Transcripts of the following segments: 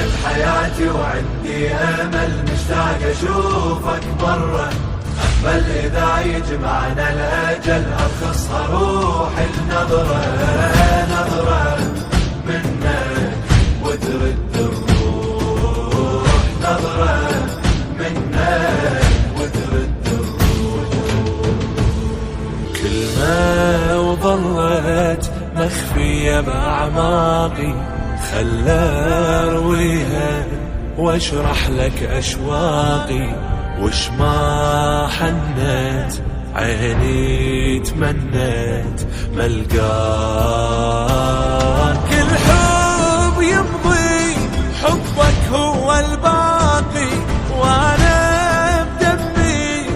بحياتي وعندي أمل مشتاق أشوفك مرة، بل إذا يجمعنا الأجل أرخصها روحي النظرة، نظرة منك وترد الروح، نظرة منك وترد الروح. كلمة وظلت مخفية بأعماقي، خلى أرويها واشرح لك أشواقي، وش ما حنت عيني تمنت ملقاك. كل حب يمضي حبك هو الباقي، وانا بدمي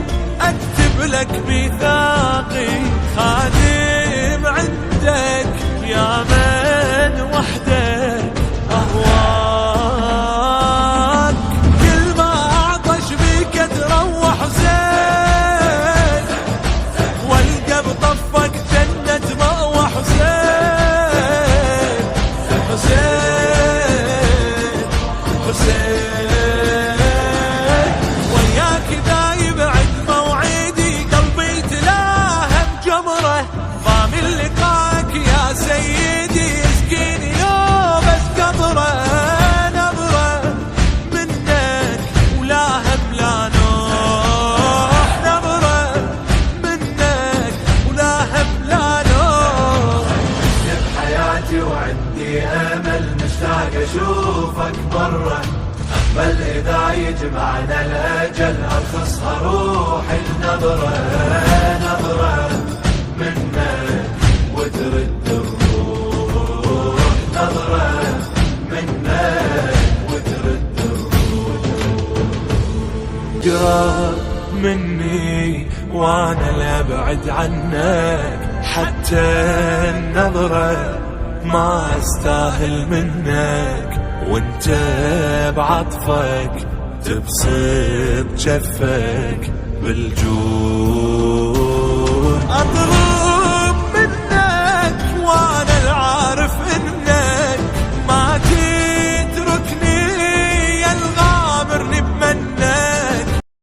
اكتب لك ميثاقي، خادم عندك يا من وحدك أهواك. كل ما أعطش بيك تروح زين، والقى بطفك جنة مأوى حسين، حسين حسين. وياك دايب عند موعدي، قلبي تلاهم جمره، ضامن لقاك يا سيدي، يسقيني يوم القبره، نظره منك ولا هم لا نوح، نظره منك ولا هم لا نوح. بحياتي وعندي امل مشتاق اشوفك مره، بل اذا يجمعنا الاجل ارخصها روحي النظره، نظره منك وترد الروح، نظرة منك وترد الروح. قرب مني وانا لا ابعد عنك، حتى النظرة ما استاهل منك، وانت بعطفك تبسط جفك بالجود.